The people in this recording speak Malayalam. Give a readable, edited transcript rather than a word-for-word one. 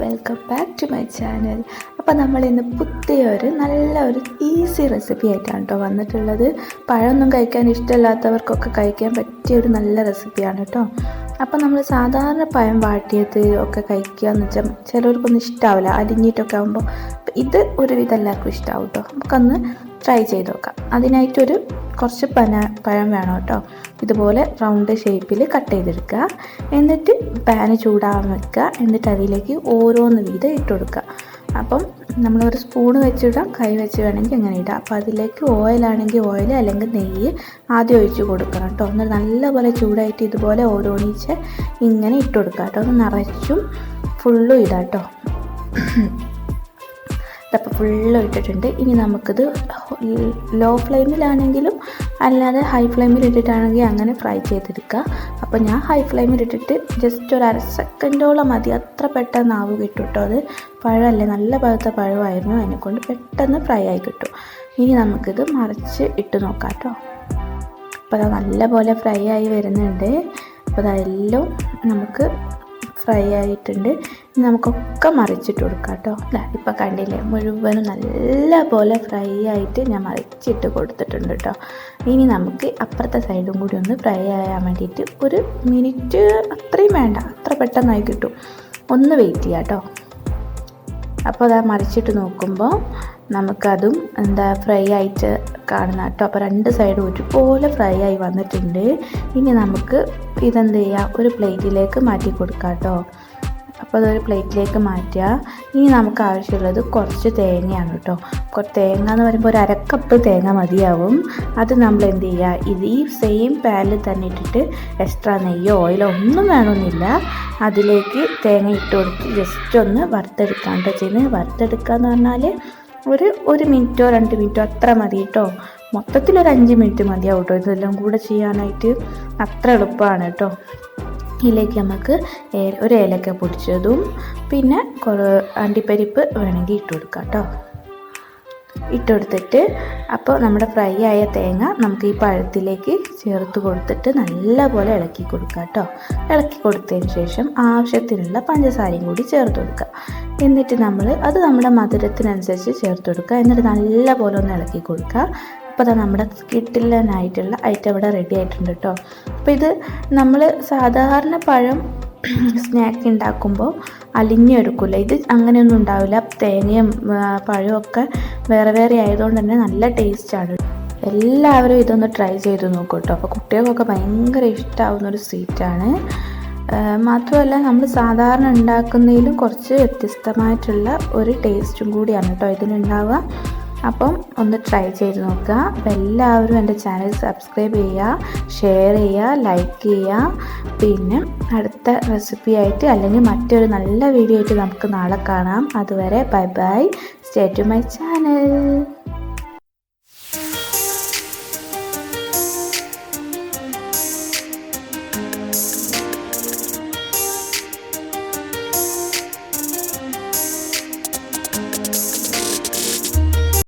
Welcome back to my channel. അപ്പോൾ നമ്മൾ ഇന്ന് പുതിയൊരു നല്ലൊരു ഈസി റെസിപ്പി ആയിട്ടാണ് കേട്ടോ വന്നിട്ടുള്ളത്. പഴമൊന്നും കഴിക്കാൻ ഇഷ്ടമില്ലാത്തവർക്കൊക്കെ കഴിക്കാൻ പറ്റിയ ഒരു നല്ല റെസിപ്പിയാണ് കേട്ടോ. അപ്പോൾ നമ്മൾ സാധാരണ പഴം വാട്ടിയത് ഒക്കെ കഴിക്കുക എന്ന് വെച്ചാൽ ചിലവർക്കൊന്നും ഇഷ്ടാവില്ല, അരിഞ്ഞിട്ടൊക്കെ ആകുമ്പോൾ. ഇത് ഒരുവിധം എല്ലാവർക്കും ഇഷ്ടമാവും കേട്ടോ. നമുക്കൊന്ന് ട്രൈ ചെയ്ത് നോക്കാം. അതിനായിട്ടൊരു കുറച്ച് പഴം വേണം കേട്ടോ. ഇതുപോലെ റൗണ്ട് ഷേപ്പിൽ കട്ട് ചെയ്തെടുക്കുക. എന്നിട്ട് പാന് ചൂടാകാൻ വെക്കുക. എന്നിട്ട് അതിലേക്ക് ഓരോന്ന് വീതം ഇട്ട് കൊടുക്കുക. അപ്പം നമ്മളൊരു സ്പൂണ് വെച്ചിടാം, കൈ വെച്ച് വേണമെങ്കിൽ അങ്ങനെ ഇടാം. അപ്പോൾ അതിലേക്ക് ഓയിലാണെങ്കിൽ ഓയിൽ, അല്ലെങ്കിൽ നെയ്യ് ആദ്യം ഒഴിച്ച് കൊടുക്കണം കേട്ടോ. എന്നിട്ട് നല്ലപോലെ ചൂടായിട്ട് ഇതുപോലെ ഓരോന്നിച്ച് ഇങ്ങനെ ഇട്ട് കൊടുക്കുക കേട്ടോ. ഒന്ന് നിറച്ചും ഫുള്ളും ഇടാം കേട്ടോ. അപ്പോൾ ഫുള്ളും ഇട്ടിട്ടുണ്ട്. ഇനി നമുക്കിത് ലോ ഫ്ലെയിമിലാണെങ്കിലും അല്ലാതെ ഹൈ ഫ്ലെയിമിൽ ഇട്ടിട്ടാണെങ്കിൽ അങ്ങനെ ഫ്രൈ ചെയ്തെടുക്കുക. അപ്പോൾ ഞാൻ ഹൈ ഫ്ലെയിമിൽ ഇട്ടിട്ട് ജസ്റ്റ് ഒരു 1/2 സെക്കൻഡോളം മതി. അത്ര പെട്ടെന്ന് ആവ് കിട്ടും കേട്ടോ. അത് പഴമല്ലേ, നല്ല പഴുത്ത പഴമായിരുന്നു, അതിനെക്കൊണ്ട് പെട്ടെന്ന് ഫ്രൈ ആയി കിട്ടും. ഇനി നമുക്കിത് മറിച്ച് ഇട്ട് നോക്കാം കേട്ടോ. അപ്പോൾ അത് നല്ലപോലെ ഫ്രൈ ആയി വരുന്നുണ്ട്. അപ്പോൾ അതെല്ലാം നമുക്ക് ഫ്രൈ ആയിട്ടുണ്ട്. ഇനി നമുക്കൊക്കെ മറിച്ചിട്ട് കൊടുക്കാം കേട്ടോ. അല്ല, ഇപ്പോൾ കണ്ടില്ലേ, മുഴുവനും നല്ല പോലെ ഫ്രൈ ആയിട്ട് ഞാൻ മറിച്ചിട്ട് കൊടുത്തിട്ടുണ്ട് കേട്ടോ. ഇനി നമുക്ക് അപ്പുറത്തെ സൈഡും കൂടി ഒന്ന് ഫ്രൈ ആകാൻ വേണ്ടിയിട്ട് ഒരു മിനിറ്റ്, അത്രയും വേണ്ട, അത്ര പെട്ടെന്നായി കിട്ടും. ഒന്ന് വെയിറ്റ് ചെയ്യാം കേട്ടോ. അപ്പോൾ അത് മറിച്ചിട്ട് നോക്കുമ്പോൾ നമുക്കതും ഫ്രൈ ആയിട്ട് കാണുന്ന കേട്ടോ. അപ്പോൾ 2 സൈഡും ഒരുപോലെ ഫ്രൈ ആയി വന്നിട്ടുണ്ട്. ഇനി നമുക്ക് ഇതെന്ത് ചെയ്യാം, ഒരു പ്ലേറ്റിലേക്ക് മാറ്റി കൊടുക്കാം കേട്ടോ. അപ്പോൾ അതൊരു പ്ലേറ്റിലേക്ക് മാറ്റുക. ഇനി നമുക്ക് ആവശ്യമുള്ളത് കുറച്ച് തേങ്ങയാണ് കേട്ടോ. തേങ്ങ എന്ന് പറയുമ്പോൾ ഒരു 1/2 കപ്പ് തേങ്ങ മതിയാവും. അത് നമ്മൾ എന്ത് ചെയ്യുക, ഇത് ഈ സെയിം പാനിൽ തന്നെ ഇട്ടിട്ട് എക്സ്ട്രാ നെയ്യോ ഓയിലോ ഒന്നും വേണമെന്നില്ല, അതിലേക്ക് തേങ്ങ ഇട്ട് കൊടുത്ത് ജസ്റ്റ് ഒന്ന് വറുത്തെടുക്കാം കേട്ടോ ചെയ്യുന്നത്. വറുത്തെടുക്കുക എന്ന് പറഞ്ഞാൽ ഒരു മിനിറ്റോ 2 മിനിറ്റോ അത്ര മതി കേട്ടോ. മൊത്തത്തിലൊരു 5 മിനിറ്റ് മതിയാവും കേട്ടോ. ഇതെല്ലാം കൂടെ ചെയ്യാനായിട്ട് അത്ര എളുപ്പമാണ് കേട്ടോ. ഇതിലേക്ക് നമുക്ക് ഒരു ഏലക്ക പൊടിച്ചതും പിന്നെ അണ്ടിപ്പരിപ്പ് വേണമെങ്കിൽ ഇട്ട് കൊടുക്കാം കേട്ടോ. ഇട്ടുകൊടുത്തിട്ട് അപ്പോൾ നമ്മുടെ ഫ്രൈ ആയ തേങ്ങ നമുക്ക് ഈ പഴത്തിലേക്ക് ചേർത്ത് കൊടുത്തിട്ട് നല്ലപോലെ ഇളക്കി കൊടുക്കുക കേട്ടോ. ഇളക്കി കൊടുത്തതിന് ശേഷം ആവശ്യത്തിനുള്ള പഞ്ചസാരയും കൂടി ചേർത്ത് കൊടുക്കുക. എന്നിട്ട് അത് നമ്മുടെ മധുരത്തിനനുസരിച്ച് ചേർത്ത് കൊടുക്കുക. എന്നിട്ട് നല്ലപോലെ ഒന്ന് ഇളക്കി കൊടുക്കുക. അപ്പോൾ നമ്മുടെ കിട്ടില്ലാനായിട്ടുള്ള ഐറ്റം ഇവിടെ റെഡി ആയിട്ടുണ്ട് കേട്ടോ. അപ്പോൾ ഇത് നമ്മൾ സാധാരണ പഴം സ്നാക്ക് ഉണ്ടാക്കുമ്പോൾ അലിഞ്ഞെടുക്കില്ല. ഇത് അങ്ങനെയൊന്നും ഉണ്ടാവില്ല. തേങ്ങയും പഴവും ഒക്കെ വേറെ വേറെ ആയതുകൊണ്ട് തന്നെ നല്ല ടേസ്റ്റാണ്. എല്ലാവരും ഇതൊന്ന് ട്രൈ ചെയ്ത് നോക്കൂ കേട്ടോ. അപ്പോൾ കുട്ടികൾക്കൊക്കെ ഭയങ്കര ഇഷ്ടമാവുന്നൊരു സ്വീറ്റാണ്. മാത്രമല്ല നമ്മൾ സാധാരണ ഉണ്ടാക്കുന്നതിലും കുറച്ച് വ്യത്യസ്തമായിട്ടുള്ള ഒരു ടേസ്റ്റും കൂടിയാണ് കേട്ടോ ഇതിനുണ്ടാവുക. അപ്പം ഒന്ന് ട്രൈ ചെയ്ത് നോക്കുക. അപ്പോൾ എല്ലാവരും എൻ്റെ ചാനൽ സബ്സ്ക്രൈബ് ചെയ്യുക, ഷെയർ ചെയ്യുക, ലൈക്ക് ചെയ്യുക. പിന്നെ അടുത്ത റെസിപ്പി ആയിട്ട് അല്ലെങ്കിൽ മറ്റൊരു നല്ല വീഡിയോ ആയിട്ട് നമുക്ക് നാളെ കാണാം. അതുവരെ bye bye. Stay to my channel.